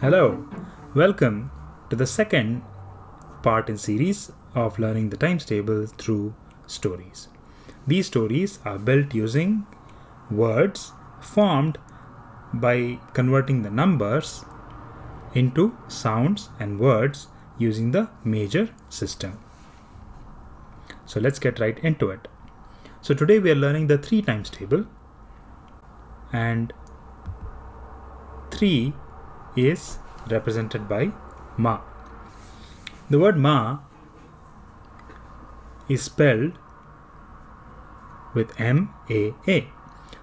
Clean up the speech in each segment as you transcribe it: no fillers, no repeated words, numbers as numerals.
Hello, welcome to the second part in series of learning the times table through stories. These stories are built using words formed by converting the numbers into sounds and words using the major system. So let's get right into it. So today we are learning the 3 times table, and 3 is represented by Ma. The word Ma is spelled with M-A-A.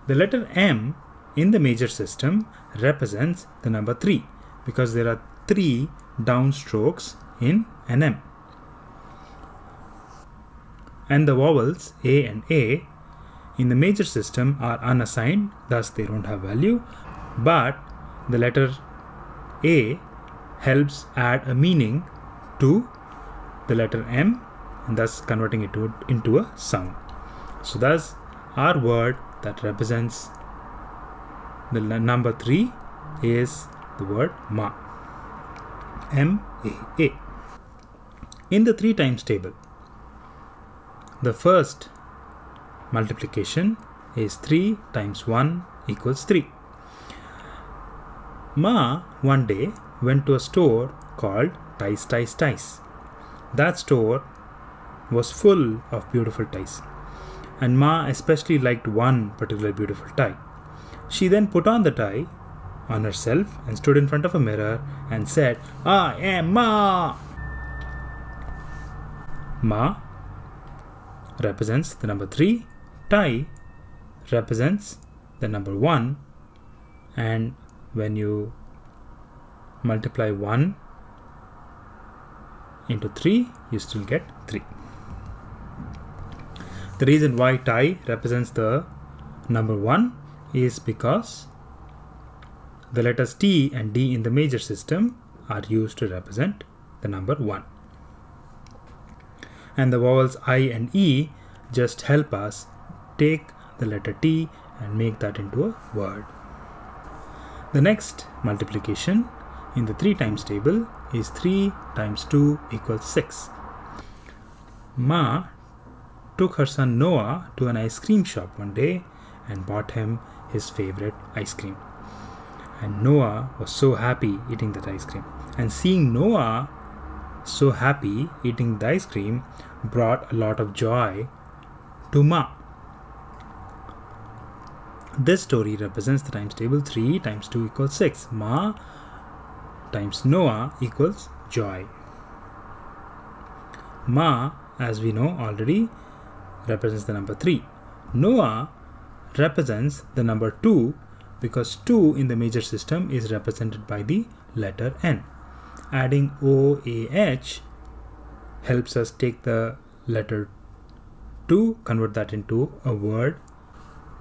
The letter M in the major system represents the number 3 because there are 3 downstrokes in an M. And the vowels A and A in the major system are unassigned, thus they don't have value, but the letter A helps add a meaning to the letter M and thus converting it into a sound. So thus our word that represents the number 3 is the word Ma. M-A-A. In the 3 times table, the first multiplication is 3 times 1 equals 3. Ma one day went to a store called Ties Ties Ties. That store was full of beautiful ties, and Ma especially liked one particular beautiful tie. She then put on the tie on herself and stood in front of a mirror and said, "I am Ma." Ma represents the number 3, tie represents the number 1, and when you multiply 1 into 3, you still get 3. The reason why tie represents the number 1 is because the letters T and D in the major system are used to represent the number 1. And the vowels I and E just help us take the letter T and make that into a word. The next multiplication in the 3 times table is 3 times 2 equals 6. Ma took her son Noah to an ice cream shop one day and bought him his favorite ice cream. And Noah was so happy eating that ice cream. And seeing Noah so happy eating the ice cream brought a lot of joy to Ma. This story represents the times table 3 times 2 equals 6. Ma times Noah equals joy. Ma, as we know already, represents the number 3. Noah represents the number 2 because 2 in the major system is represented by the letter N. Adding O-A-H helps us take the letter 2, convert that into a word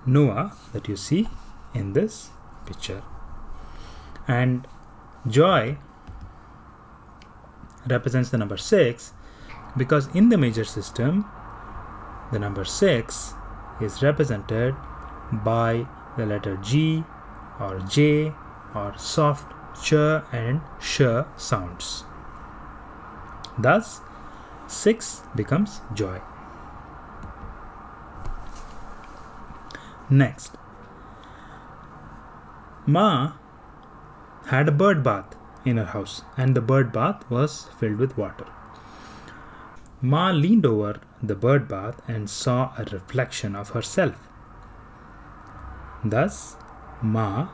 Noah that you see in this picture. And joy represents the number 6 because in the major system the number 6 is represented by the letter G or J or soft ch and sh sounds. Thus 6 becomes joy. Next, Ma had a bird bath in her house, and the bird bath was filled with water. Ma leaned over the bird bath and saw a reflection of herself. Thus, Ma,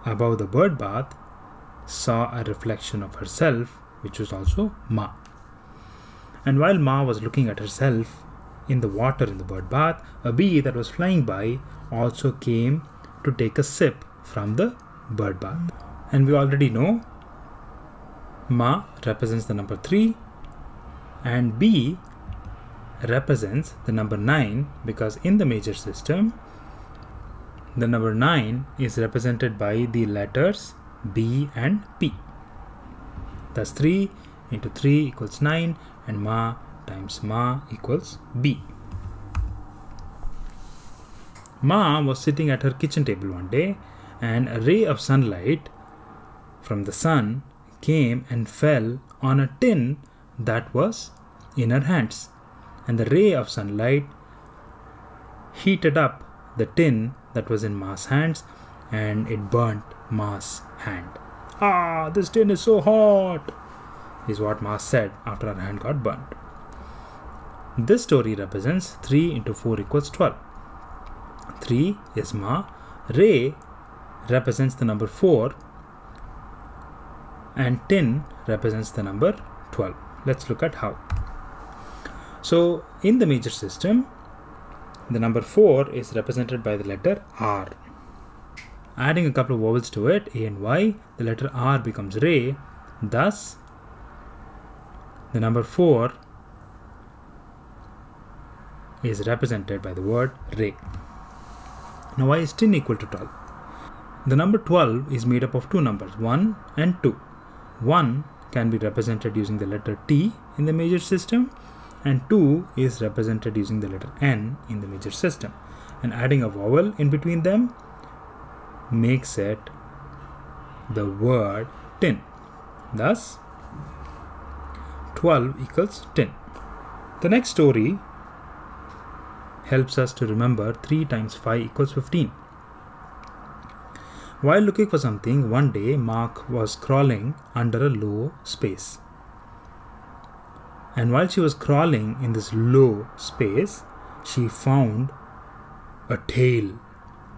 above the bird bath, saw a reflection of herself, which was also Ma. And while Ma was looking at herself in the water in the bird bath, a bee that was flying by also came to take a sip from the bird bath. And we already know Ma represents the number 3 and B represents the number 9 because in the major system the number 9 is represented by the letters B and P. Thus 3 into 3 equals 9 and Ma times Ma equals B. Ma was sitting at her kitchen table one day and a ray of sunlight from the sun came and fell on a tin that was in her hands. And the ray of sunlight heated up the tin that was in Ma's hands, and it burnt Ma's hand. "Ah, this tin is so hot," is what Ma said after her hand got burnt. This story represents 3 into 4 equals 12. 3 is Ma. Ray represents the number 4, and tin represents the number 12. Let's look at how. So in the major system, the number 4 is represented by the letter R. Adding a couple of vowels to it, A and Y, the letter R becomes Ray. Thus, the number 4 is represented by the word Ray. Now, why is tin equal to 12? The number 12 is made up of two numbers, 1 and 2. 1 can be represented using the letter T in the major system, and 2 is represented using the letter N in the major system. And adding a vowel in between them makes it the word tin. Thus, 12 equals tin. The next story helps us to remember 3 times 5 equals 15. While looking for something, one day Mark was crawling under a low space. And while she was crawling in this low space, she found a tail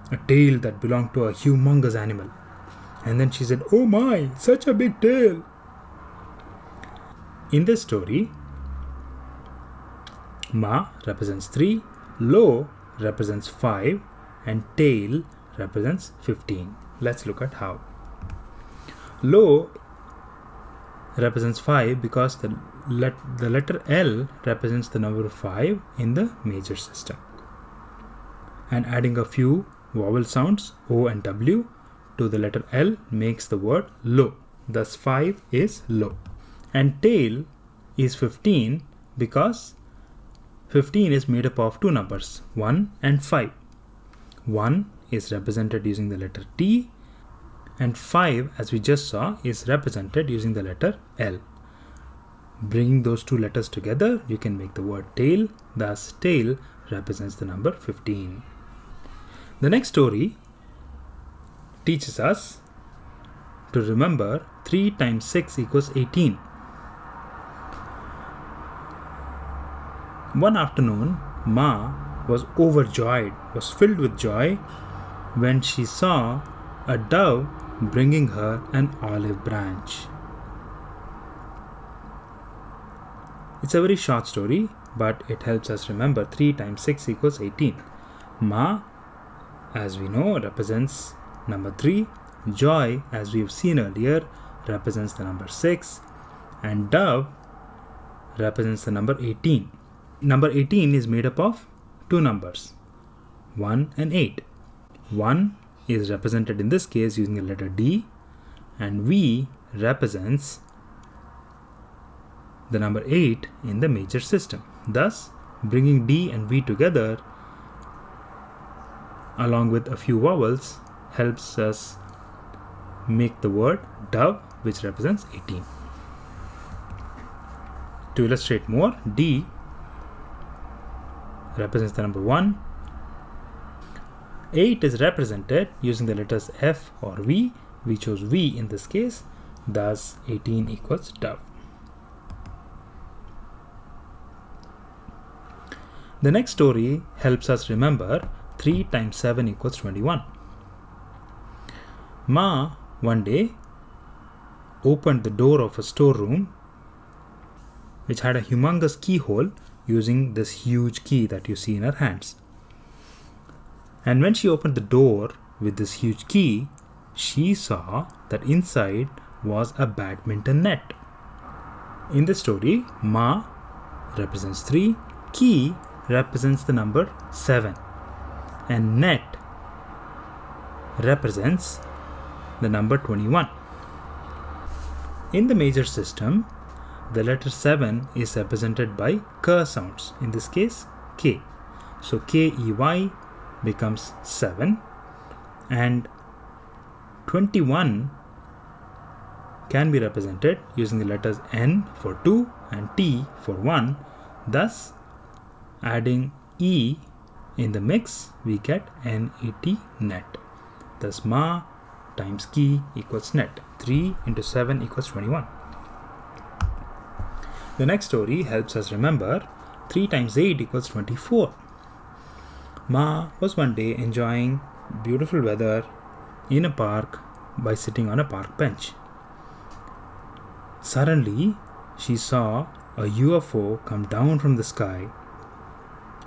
that belonged to a humongous animal. And then she said, "Oh my, such a big tail." In this story, Ma represents 3, low represents 5, and tail represents 15. Let's look at how. Low represents 5 because the letter L represents the number 5 in the major system. And adding a few vowel sounds, O and W, to the letter L makes the word low. Thus 5 is low. And tail is 15 because 15 is made up of two numbers, 1 and 5. 1 is represented using the letter T, and 5, as we just saw, is represented using the letter L. Bringing those two letters together, you can make the word tail. Thus, tail represents the number 15. The next story teaches us to remember 3 times 6 equals 18. One afternoon, Ma was overjoyed, was filled with joy when she saw a dove bringing her an olive branch. It's a very short story, but it helps us remember 3 times 6 equals 18. Ma, as we know, represents number 3. Joy, as we've seen earlier, represents the number 6. And dove represents the number 18. Number 18 is made up of two numbers, 1 and 8. 1 is represented in this case using the letter D, and V represents the number 8 in the major system. Thus, bringing D and V together along with a few vowels helps us make the word dove, which represents 18. To illustrate more, D represents the number 1. 8 is represented using the letters F or V. We chose V in this case. Thus, 18 equals dove. The next story helps us remember 3 times 7 equals 21. Ma, one day, opened the door of a storeroom which had a humongous keyhole using this huge key that you see in her hands. And when she opened the door with this huge key, she saw that inside was a badminton net. In the story, Ma represents 3, key represents the number 7, and net represents the number 21. In the major system, the letter 7 is represented by k sounds, in this case K. So K-E-Y becomes 7, and 21 can be represented using the letters N for 2 and T for 1. Thus, adding E in the mix, we get NET, net. Thus, Ma times Ki equals net. 3 into 7 equals 21. The next story helps us remember 3 times 8 equals 24. Ma was one day enjoying beautiful weather in a park by sitting on a park bench. Suddenly, she saw a UFO come down from the sky,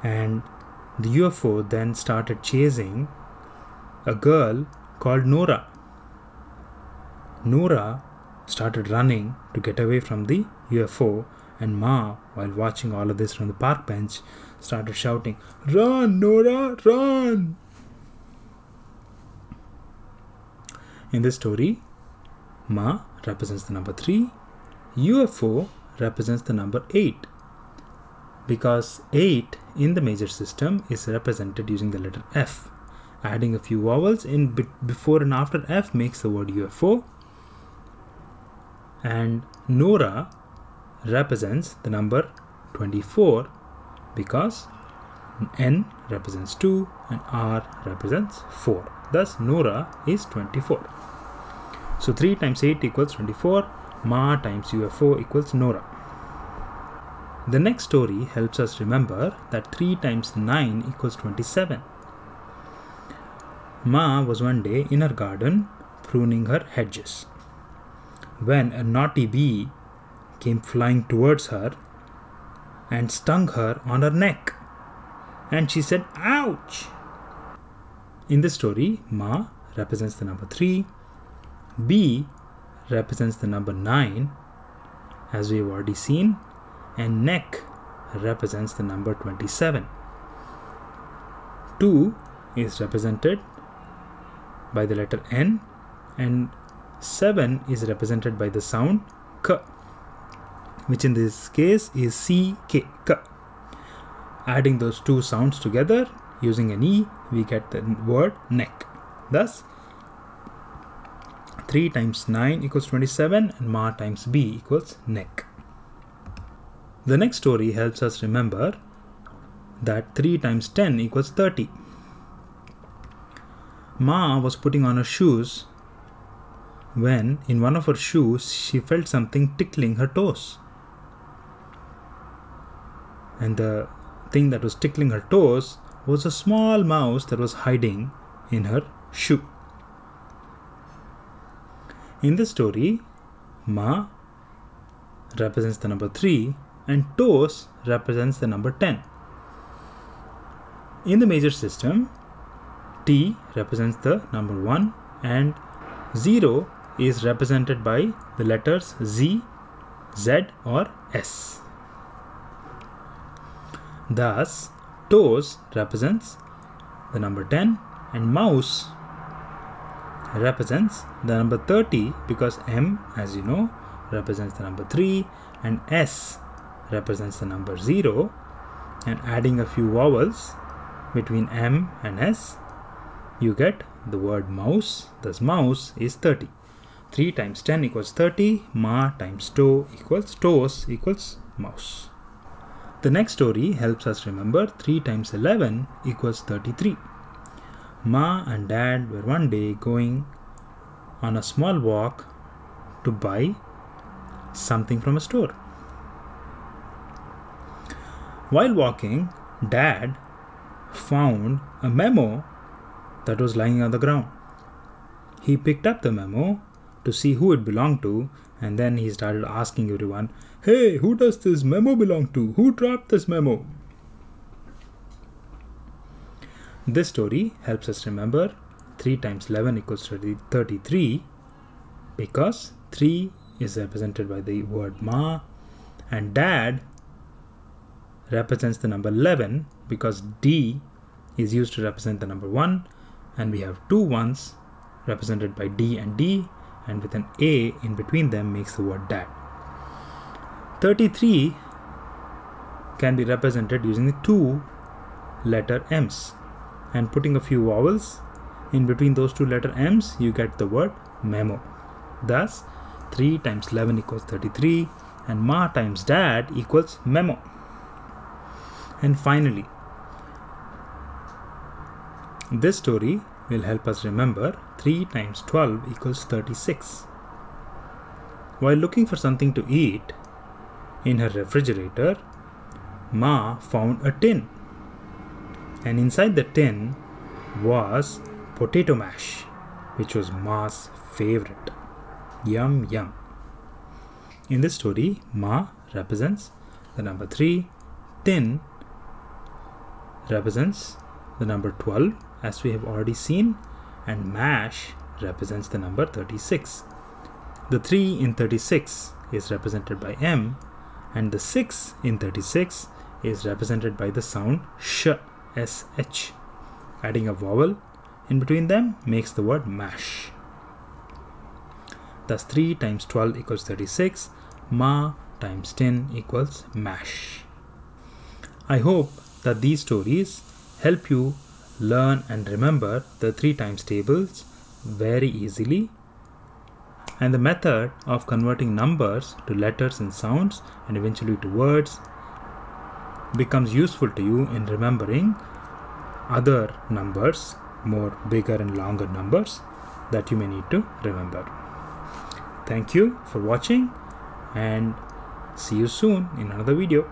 and the UFO then started chasing a girl called Nora. Nora started running to get away from the UFO, and Ma, while watching all of this from the park bench, started shouting, "Run, Nora, run!" In this story, Ma represents the number 3, UFO represents the number 8, because 8 in the major system is represented using the letter F. Adding a few vowels in before and after F makes the word UFO. And Nora represents the number 24 because N represents 2 and R represents 4. Thus, Nora is 24. So 3 times 8 equals 24. Ma times UFO equals Nora. The next story helps us remember that 3 times 9 equals 27. Ma was one day in her garden pruning her hedges, when a naughty bee came flying towards her and stung her on her neck, and she said, "Ouch!" In this story, Ma represents the number 3, bee represents the number 9, as we have already seen, and neck represents the number 27. 2 is represented by the letter N, and 7 is represented by the sound K, which in this case is CK, K. Adding those two sounds together using an E, we get the word neck. Thus, 3 times 9 equals 27 and Ma times B equals neck. The next story helps us remember that 3 times 10 equals 30. Ma was putting on her shoes when in one of her shoes she felt something tickling her toes. And the thing that was tickling her toes was a small mouse that was hiding in her shoe. In this story, Ma represents the number 3 and toes represents the number 10. In the major system, T represents the number 1 and 0 is represented by the letters Z, Z or S. Thus, toes represents the number 10 and mouse represents the number 30 because M, as you know, represents the number 3 and S represents the number 0, and adding a few vowels between M and S, you get the word mouse. Thus, mouse is 30. 3 times 10 equals 30. Ma times toe equals toes equals mouse. The next story helps us remember 3 times 11 equals 33. Ma and Dad were one day going on a small walk to buy something from a store. While walking, Dad found a memo that was lying on the ground. He picked up the memo to see who it belonged to, and then he started asking everyone, "Hey, who does this memo belong to? Who dropped this memo?" This story helps us remember 3 times 11 equals 33 because 3 is represented by the word Ma and Dad represents the number 11 because D is used to represent the number 1, and we have two ones represented by D and D, and with an A in between them makes the word Dad. 33 can be represented using the 2 letter M's, and putting a few vowels In between those two letter M's, you get the word memo. Thus, 3 times 11 equals 33, and Ma times Dad equals memo. And finally, this story will help us remember 3 times 12 equals 36. While looking for something to eat in her refrigerator, Ma found a tin. And inside the tin was potato mash, which was Ma's favorite. Yum, yum. In this story, Ma represents the number 3, tin represents the number 12, as we have already seen, and mash represents the number 36. The 3 in 36 is represented by M, and the 6 in 36 is represented by the sound sh, sh. Adding a vowel in between them makes the word mash. Thus 3 times 12 equals 36, Ma times 10 equals mash. I hope that these stories help you learn and remember the 3 times tables very easily, and the method of converting numbers to letters and sounds and eventually to words becomes useful to you in remembering other numbers, more bigger and longer numbers that you may need to remember. Thank you for watching, and see you soon in another video.